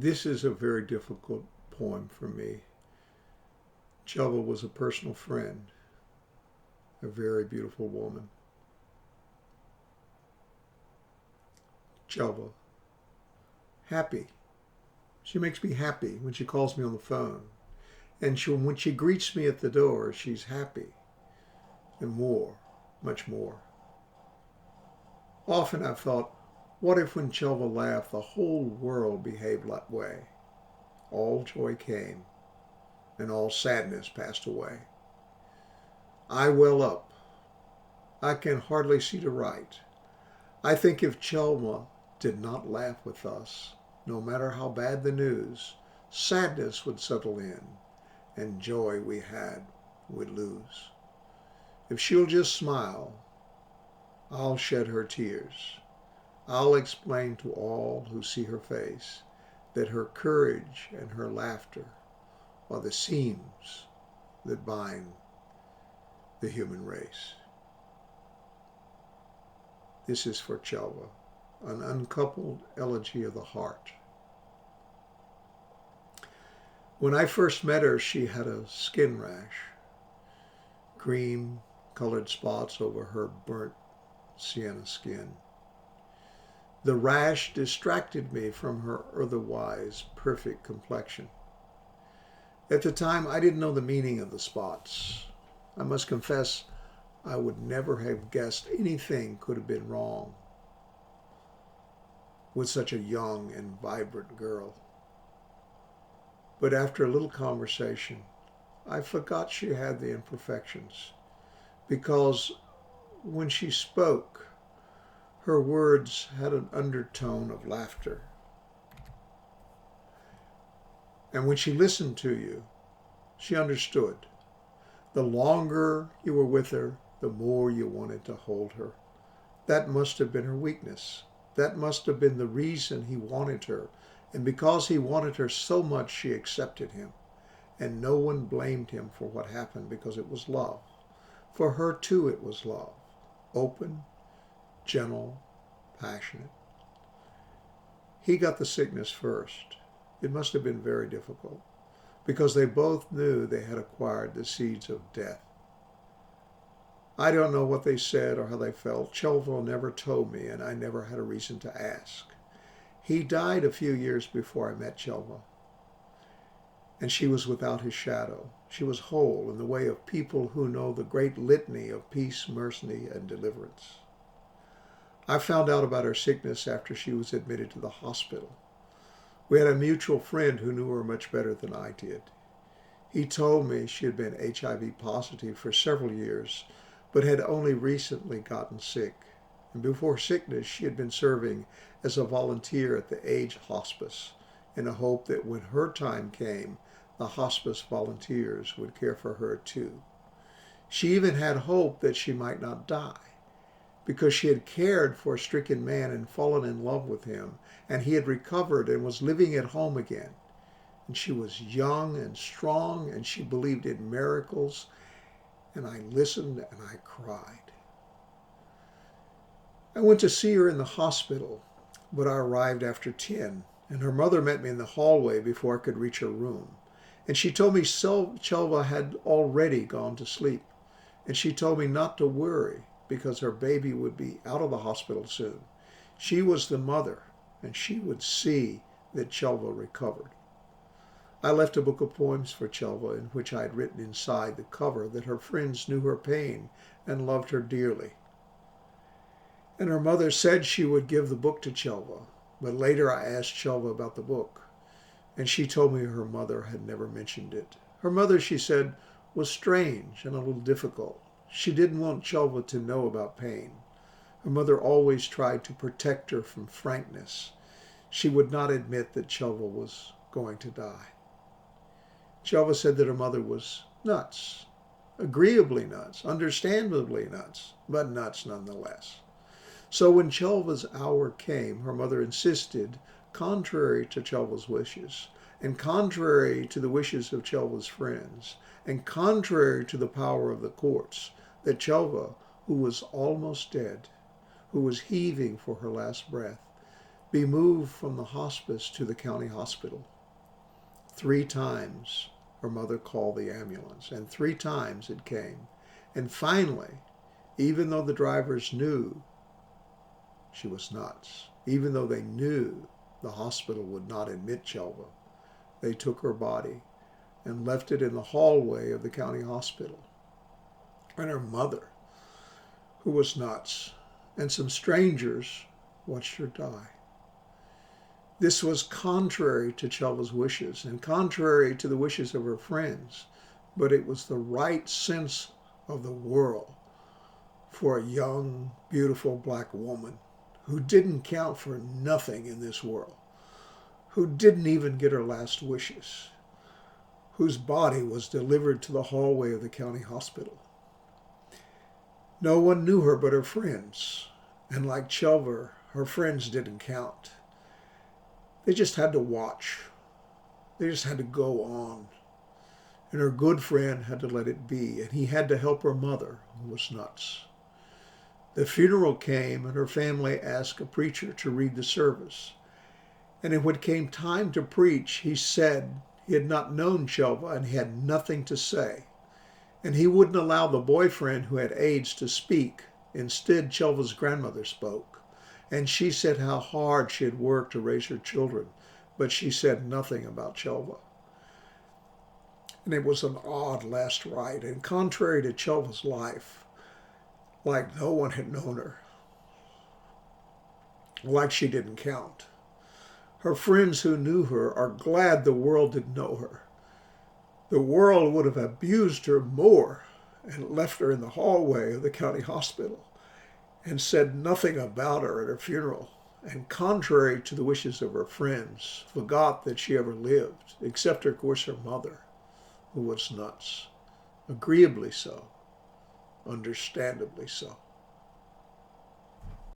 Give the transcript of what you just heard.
This is a very difficult poem for me. Chelva was a personal friend, a very beautiful woman. Chelva, happy. She makes me happy when she calls me on the phone. And when she greets me at the door, she's happy. And more, much more. Often I've thought, what if when Chelva laughed, the whole world behaved that way? All joy came, and all sadness passed away. I well up. I can hardly see to write. I think if Chelva did not laugh with us, no matter how bad the news, sadness would settle in, and joy we had would lose. If she'll just smile, I'll shed her tears. I'll explain to all who see her face that her courage and her laughter are the seams that bind the human race. This is for Chelva, an uncoupled elegy of the heart. When I first met her, she had a skin rash, cream-colored spots over her burnt sienna skin. The rash distracted me from her otherwise perfect complexion. At the time, I didn't know the meaning of the spots. I must confess, I would never have guessed anything could have been wrong with such a young and vibrant girl. But after a little conversation, I forgot she had the imperfections, because when she spoke, her words had an undertone of laughter. And when she listened to you, she understood. The longer you were with her, the more you wanted to hold her. That must have been her weakness. That must have been the reason he wanted her. And because he wanted her so much, she accepted him. And no one blamed him for what happened, because it was love. For her too it was love. Open, gentle, passionate. He got the sickness first. It must have been very difficult, because they both knew they had acquired the seeds of death. I don't know what they said or how they felt. Chelva never told me, and I never had a reason to ask. He died a few years before I met Chelva, and she was without his shadow. She was whole in the way of people who know the great litany of peace, mercy, and deliverance. I found out about her sickness after she was admitted to the hospital. We had a mutual friend who knew her much better than I did. He told me she had been HIV positive for several years, but had only recently gotten sick. And before sickness, she had been serving as a volunteer at the AIDS hospice in a hope that when her time came, the hospice volunteers would care for her too. She even had hope that she might not die, because she had cared for a stricken man and fallen in love with him, and he had recovered and was living at home again. And she was young and strong, and she believed in miracles, and I listened and I cried. I went to see her in the hospital, but I arrived after 10, and her mother met me in the hallway before I could reach her room. And she told me Chelva had already gone to sleep, and she told me not to worry, because her baby would be out of the hospital soon. She was the mother, and she would see that Chelva recovered. I left a book of poems for Chelva, in which I had written inside the cover that her friends knew her pain and loved her dearly. And her mother said she would give the book to Chelva, but later I asked Chelva about the book, and she told me her mother had never mentioned it. Her mother, she said, was strange and a little difficult. She didn't want Chelva to know about pain. Her mother always tried to protect her from frankness. She would not admit that Chelva was going to die. Chelva said that her mother was nuts, agreeably nuts, understandably nuts, but nuts nonetheless. So when Chelva's hour came, her mother insisted, contrary to Chelva's wishes, and contrary to the wishes of Chelva's friends, and contrary to the power of the courts, that Chelva, who was almost dead, who was heaving for her last breath, be moved from the hospice to the county hospital. 3 times her mother called the ambulance, and 3 times it came. And finally, even though the drivers knew she was nuts, even though they knew the hospital would not admit Chelva, they took her body and left it in the hallway of the county hospital. And her mother, who was nuts, and some strangers watched her die. This was contrary to Chelva's wishes and contrary to the wishes of her friends, but it was the right sense of the world for a young, beautiful black woman who didn't count for nothing in this world, who didn't even get her last wishes, whose body was delivered to the hallway of the county hospital. No one knew her but her friends, and like Chelva, her friends didn't count. They just had to watch. They just had to go on. And her good friend had to let it be, and he had to help her mother, who was nuts. The funeral came, and her family asked a preacher to read the service. And when it came time to preach, he said he had not known Chelva and he had nothing to say. And he wouldn't allow the boyfriend who had AIDS to speak. Instead, Chelva's grandmother spoke. And she said how hard she had worked to raise her children, but she said nothing about Chelva. And it was an odd last rite, and contrary to Chelva's life, like no one had known her, like she didn't count. Her friends who knew her are glad the world didn't know her. The world would have abused her more and left her in the hallway of the county hospital and said nothing about her at her funeral, and contrary to the wishes of her friends, forgot that she ever lived, except, of course, her mother, who was nuts. Agreeably so, understandably so.